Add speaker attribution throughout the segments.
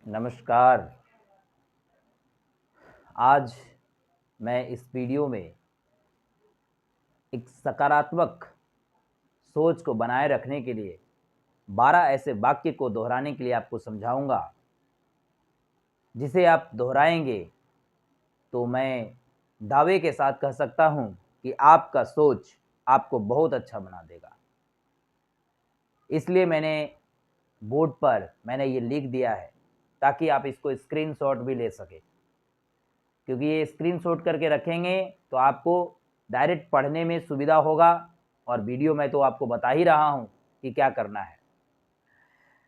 Speaker 1: नमस्कार। आज मैं इस वीडियो में एक सकारात्मक सोच को बनाए रखने के लिए 12 ऐसे वाक्य को दोहराने के लिए आपको समझाऊंगा, जिसे आप दोहराएंगे तो मैं दावे के साथ कह सकता हूं कि आपका सोच आपको बहुत अच्छा बना देगा। इसलिए बोर्ड पर मैंने ये लिख दिया है ताकि आप इसको स्क्रीनशॉट भी ले सकें, क्योंकि ये स्क्रीनशॉट करके रखेंगे तो आपको डायरेक्ट पढ़ने में सुविधा होगा। और वीडियो में तो आपको बता ही रहा हूँ कि क्या करना है।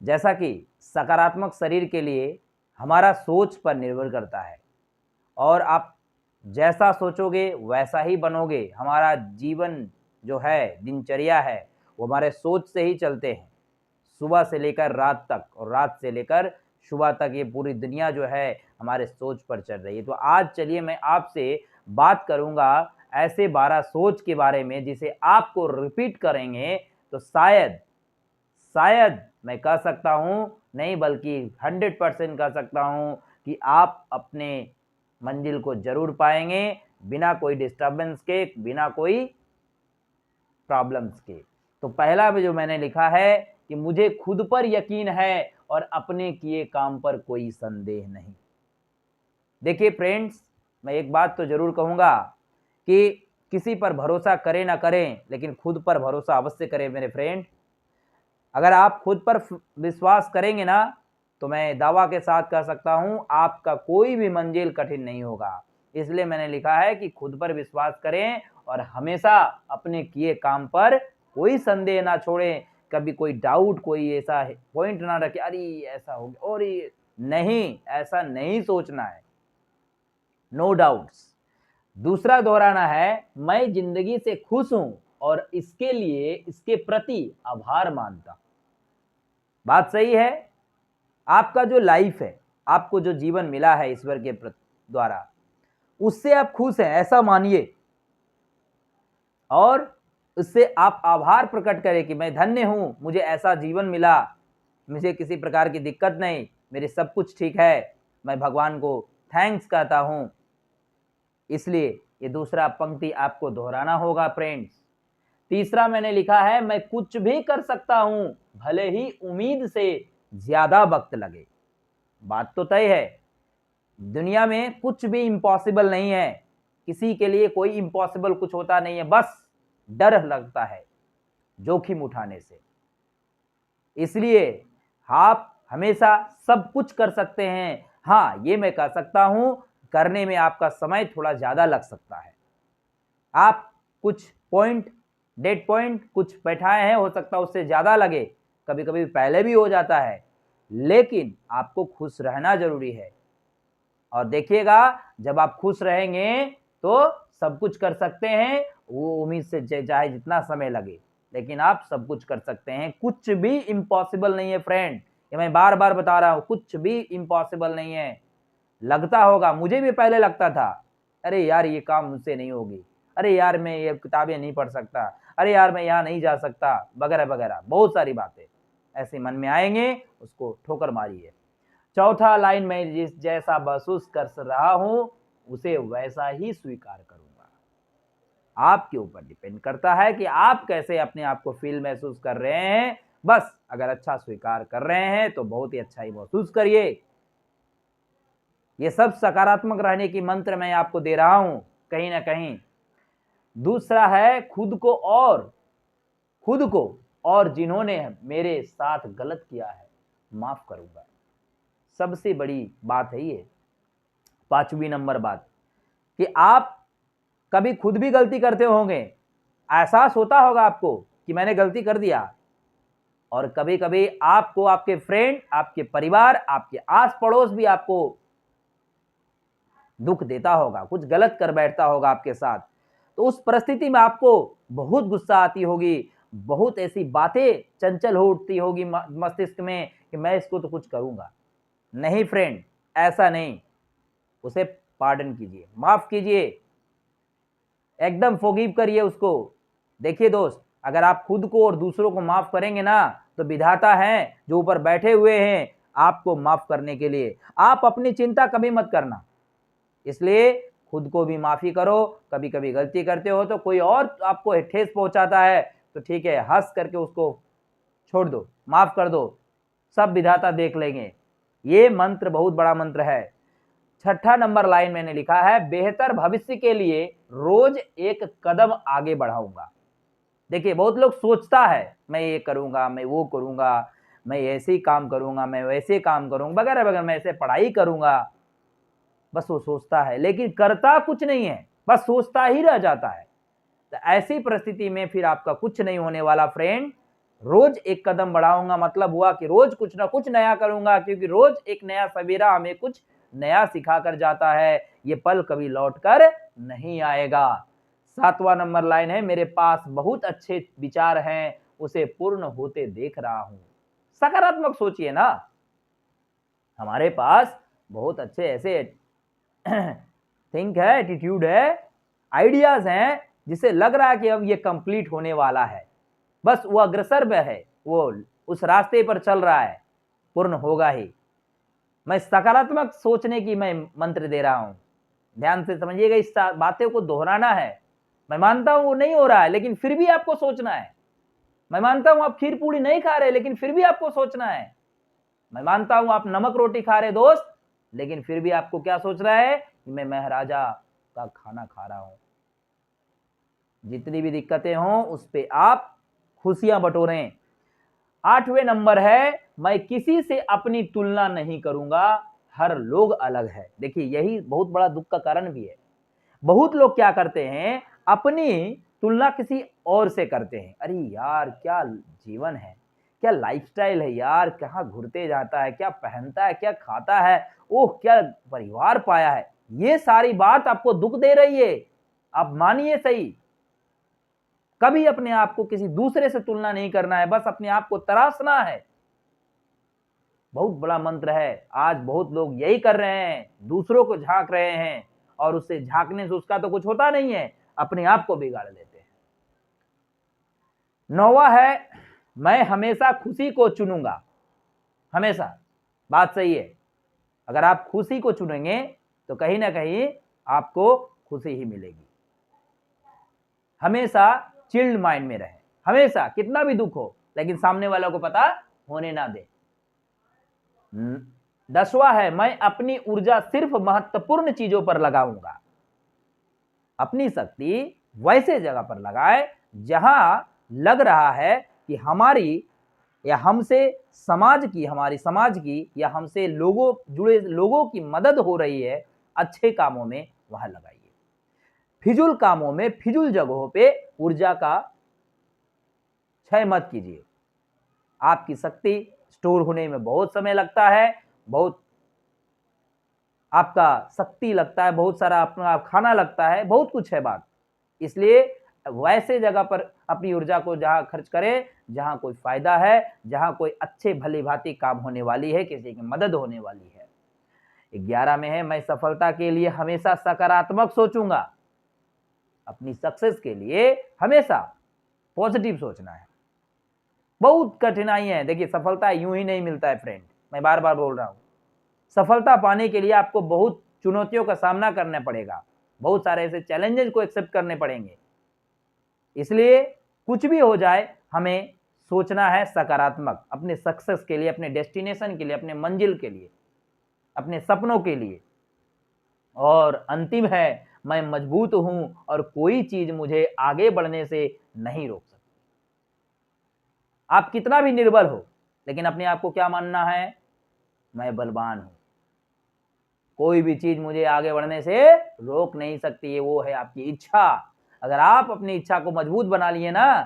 Speaker 1: जैसा कि सकारात्मक शरीर के लिए हमारा सोच पर निर्भर करता है, और आप जैसा सोचोगे वैसा ही बनोगे। हमारा जीवन जो है, दिनचर्या है, वो हमारे सोच से ही चलते हैं। सुबह से लेकर रात तक और रात से लेकर सुबह तक ये पूरी दुनिया जो है हमारे सोच पर चल रही है। तो आज चलिए मैं आपसे बात करूंगा ऐसे 12 सोच के बारे में, जिसे आपको रिपीट करेंगे तो शायद शायद मैं कह सकता हूं, नहीं बल्कि 100% कह सकता हूं कि आप अपने मंजिल को जरूर पाएंगे, बिना कोई डिस्टरबेंस के, बिना कोई प्रॉब्लम्स के। तो पहला भी जो मैंने लिखा है कि मुझे खुद पर यकीन है और अपने किए काम पर कोई संदेह नहीं। देखिए फ्रेंड्स, मैं एक बात तो जरूर कहूंगा कि किसी पर भरोसा करें ना करें, लेकिन खुद पर भरोसा अवश्य करें मेरे फ्रेंड। अगर आप खुद पर विश्वास करेंगे ना, तो मैं दावा के साथ कह सकता हूं आपका कोई भी मंजिल कठिन नहीं होगा। इसलिए मैंने लिखा है कि खुद पर विश्वास करें और हमेशा अपने किए काम पर कोई संदेह ना छोड़ें। कभी कोई डाउट, कोई ऐसा पॉइंट ना रखे, अरे ऐसा हो गया और ये नहीं, ऐसा नहीं सोचना है। No doubts. दूसरा दोहराना है, मैं जिंदगी से खुश हूं और इसके लिए, इसके प्रति आभार मानता हूं। बात सही है। आपका जो लाइफ है, आपको जो जीवन मिला है ईश्वर के द्वारा, उससे आप खुश हैं ऐसा मानिए, और उससे आप आभार प्रकट करें कि मैं धन्य हूं, मुझे ऐसा जीवन मिला, मुझे किसी प्रकार की दिक्कत नहीं, मेरे सब कुछ ठीक है, मैं भगवान को थैंक्स कहता हूं। इसलिए ये दूसरा पंक्ति आपको दोहराना होगा फ्रेंड्स। तीसरा मैंने लिखा है, मैं कुछ भी कर सकता हूं, भले ही उम्मीद से ज्यादा वक्त लगे। बात तो तय है, दुनिया में कुछ भी इम्पॉसिबल नहीं है। किसी के लिए कोई इम्पॉसिबल कुछ होता नहीं है, बस डर लगता है जोखिम उठाने से। इसलिए आप हमेशा सब कुछ कर सकते हैं। हाँ, ये मैं कह सकता हूं, करने में आपका समय थोड़ा ज्यादा लग सकता है। आप कुछ पॉइंट, डेट पॉइंट कुछ बैठाए हैं, हो सकता है उससे ज्यादा लगे, कभी कभी पहले भी हो जाता है, लेकिन आपको खुश रहना जरूरी है। और देखिएगा, जब आप खुश रहेंगे तो सब कुछ कर सकते हैं। वो उम्मीद से चाहे जितना समय लगे, लेकिन आप सब कुछ कर सकते हैं। कुछ भी इम्पॉसिबल नहीं है फ्रेंड, ये मैं बार बार बता रहा हूं, कुछ भी इम्पॉसिबल नहीं है। लगता होगा, मुझे भी पहले लगता था, अरे यार ये काम मुझसे नहीं होगी, अरे यार मैं ये किताबें नहीं पढ़ सकता, अरे यार मैं यहाँ नहीं जा सकता, वगैरह वगैरह बहुत सारी बातें ऐसे मन में आएंगे, उसको ठोकर मारिए। चौथा लाइन में जिस जैसा महसूस कर रहा हूं, उसे वैसा ही स्वीकार करूंगा। आपके ऊपर डिपेंड करता है कि आप कैसे अपने आप को फील महसूस कर रहे हैं। बस अगर अच्छा स्वीकार कर रहे हैं तो बहुत ही अच्छा ही महसूस करिए। ये सब सकारात्मक रहने की मंत्र मैं आपको दे रहा हूं कहीं ना कहीं। दूसरा है, खुद को और जिन्होंने मेरे साथ गलत किया है माफ करूंगा। सबसे बड़ी बात है ये, पांचवी नंबर बात, कि आप कभी खुद भी गलती करते होंगे, एहसास होता होगा आपको कि मैंने गलती कर दिया। और कभी कभी आपको आपके फ्रेंड, आपके परिवार, आपके आस पड़ोस भी आपको दुख देता होगा, कुछ गलत कर बैठता होगा आपके साथ। तो उस परिस्थिति में आपको बहुत गुस्सा आती होगी, बहुत ऐसी बातें चंचल हो उठती होगी मस्तिष्क में कि मैं इसको तो कुछ करूंगा नहीं। फ्रेंड, ऐसा नहीं, उसे पार्डन कीजिए, माफ कीजिए, एकदम फॉरगिव करिए उसको। देखिए दोस्त, अगर आप खुद को और दूसरों को माफ करेंगे ना, तो विधाता हैं जो ऊपर बैठे हुए हैं, आपको माफ करने के लिए। आप अपनी चिंता कभी मत करना, इसलिए खुद को भी माफी करो। कभी कभी गलती करते हो तो कोई और आपको ठेस पहुंचाता है तो ठीक है, हंस करके उसको छोड़ दो, माफ कर दो, सब विधाता देख लेंगे। ये मंत्र बहुत बड़ा मंत्र है। छठा नंबर लाइन मैंने लिखा है, बेहतर भविष्य के लिए रोज एक कदम आगे बढ़ाऊंगा। देखिए बहुत लोग सोचता है मैं ये करूंगा, मैं वो करूंगा, मैं ऐसे ही काम करूंगा, मैं वैसे काम करूंगा, वगैरह वगैरह, मैं ऐसे पढ़ाई करूंगा, बस वो सोचता है लेकिन करता कुछ नहीं है, बस सोचता ही रह जाता है। तो ऐसी परिस्थिति में फिर आपका कुछ नहीं होने वाला फ्रेंड। रोज एक कदम बढ़ाऊंगा मतलब हुआ कि रोज कुछ ना कुछ नया करूंगा, क्योंकि रोज एक नया सवेरा हमें कुछ नया सिखा कर जाता है। ये पल कभी लौट कर नहीं आएगा। सातवां नंबर लाइन है, मेरे पास बहुत अच्छे विचार हैं, उसे पूर्ण होते देख रहा हूं। सकारात्मक सोचिए ना, हमारे पास बहुत अच्छे ऐसे थिंक है, एटीट्यूड है, आइडियाज हैं, जिसे लग रहा है कि अब ये कंप्लीट होने वाला है, बस वो अग्रसर में है, वो उस रास्ते पर चल रहा है, पूर्ण होगा ही। मैं सकारात्मक सोचने की मैं मंत्र दे रहा हूं, ध्यान से समझिएगा, इस बातों को दोहराना है। मैं मानता हूं वो नहीं हो रहा है लेकिन फिर भी आपको सोचना है। मैं मानता हूं आप खीर पूड़ी नहीं खा रहे लेकिन फिर भी आपको सोचना है। मैं मानता हूं आप नमक रोटी खा रहे दोस्त, लेकिन फिर भी आपको क्या सोच रहा है कि मैं महाराजा का खाना खा रहा हूं। जितनी भी दिक्कतें हों उस पे आप खुशियां बटोरें। आठवें नंबर है, मैं किसी से अपनी तुलना नहीं करूंगा, हर लोग अलग है। देखिए यही बहुत बड़ा दुख का कारण भी है। बहुत लोग क्या करते हैं, अपनी तुलना किसी और से करते हैं। अरे यार क्या जीवन है, क्या लाइफस्टाइल है यार, कहाँ घुरते जाता है, क्या पहनता है, क्या खाता है, ओह क्या परिवार पाया है। ये सारी बात आपको दुख दे रही है, आप मानिए सही। कभी अपने आप को किसी दूसरे से तुलना नहीं करना है, बस अपने आप को तराशना है। बहुत बड़ा मंत्र है। आज बहुत लोग यही कर रहे हैं, दूसरों को झांक रहे हैं और उससे झांकने से उसका तो कुछ होता नहीं है, अपने आप को बिगाड़ लेते हैं। नौवां है, मैं हमेशा खुशी को चुनूंगा। हमेशा, बात सही है, अगर आप खुशी को चुनेंगे तो कहीं ना कहीं आपको खुशी ही मिलेगी। हमेशा चिल्ड माइंड में रहे, हमेशा कितना भी दुख हो लेकिन सामने वालों को पता होने ना दे। 10वां है, मैं अपनी ऊर्जा सिर्फ महत्वपूर्ण चीजों पर लगाऊंगा। अपनी शक्ति वैसे जगह पर लगाए जहां लग रहा है कि हमारी या हमसे समाज की, हमारी समाज की या हमसे लोगों जुड़े लोगों की मदद हो रही है, अच्छे कामों में वहां लगाइए। फिजूल कामों में, फिजूल जगहों पे ऊर्जा का क्षय मत कीजिए। आपकी शक्ति स्टोर होने में बहुत समय लगता है, बहुत आपका शक्ति लगता है, बहुत सारा अपना खाना लगता है, बहुत कुछ है बात। इसलिए वैसे जगह पर अपनी ऊर्जा को जहां खर्च करें जहां कोई फायदा है, जहां कोई अच्छे भली भांति काम होने वाली है, किसी की मदद होने वाली है। 11 में है, मैं सफलता के लिए हमेशा सकारात्मक सोचूंगा। अपनी सक्सेस के लिए हमेशा पॉजिटिव सोचना है। बहुत कठिनाई है, देखिए सफलता यूं ही नहीं मिलता है फ्रेंड, मैं बार बार बोल रहा हूं। सफलता पाने के लिए आपको बहुत चुनौतियों का सामना करना पड़ेगा, बहुत सारे ऐसे चैलेंजेस को एक्सेप्ट करने पड़ेंगे। इसलिए कुछ भी हो जाए हमें सोचना है सकारात्मक, अपने सक्सेस के लिए, अपने डेस्टिनेशन के लिए, अपने मंजिल के लिए, अपने सपनों के लिए। और अंतिम है, मैं मजबूत हूं और कोई चीज मुझे आगे बढ़ने से नहीं रोक सकती। आप कितना भी निर्बल हो लेकिन अपने आप को क्या मानना है, मैं बलवान हूं, कोई भी चीज मुझे आगे बढ़ने से रोक नहीं सकती है। वो है आपकी इच्छा। अगर आप अपनी इच्छा को मजबूत बना लिए ना,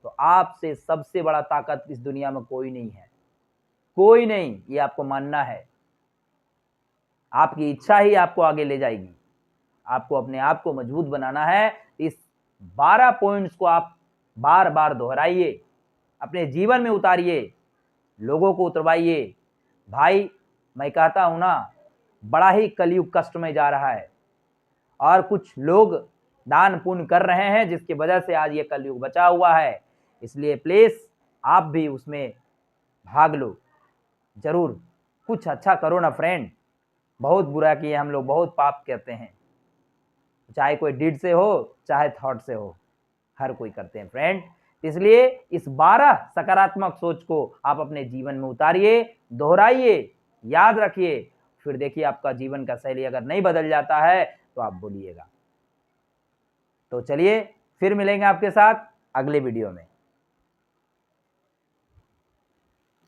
Speaker 1: तो आपसे सबसे बड़ा ताकत इस दुनिया में कोई नहीं है, कोई नहीं। ये आपको मानना है, आपकी इच्छा ही आपको आगे ले जाएगी। आपको अपने आप को मजबूत बनाना है। इस 12 पॉइंट्स को आप बार बार दोहराइए, अपने जीवन में उतारिए, लोगों को उतरवाइए। भाई मैं कहता हूं ना, बड़ा ही कलयुग कष्ट में जा रहा है और कुछ लोग दान पुण्य कर रहे हैं जिसकी वजह से आज ये कलयुग बचा हुआ है। इसलिए प्लीज आप भी उसमें भाग लो, जरूर कुछ अच्छा करो ना फ्रेंड। बहुत बुरा किए हम लोग, बहुत पाप करते हैं, चाहे कोई डीड से हो चाहे थॉट से हो, हर कोई करते हैं फ्रेंड। इसलिए इस 12 सकारात्मक सोच को आप अपने जीवन में उतारिए, दोहराइए, याद रखिए, फिर देखिए आपका जीवन का शैली अगर नहीं बदल जाता है तो आप बोलिएगा। तो चलिए फिर मिलेंगे आपके साथ अगले वीडियो में।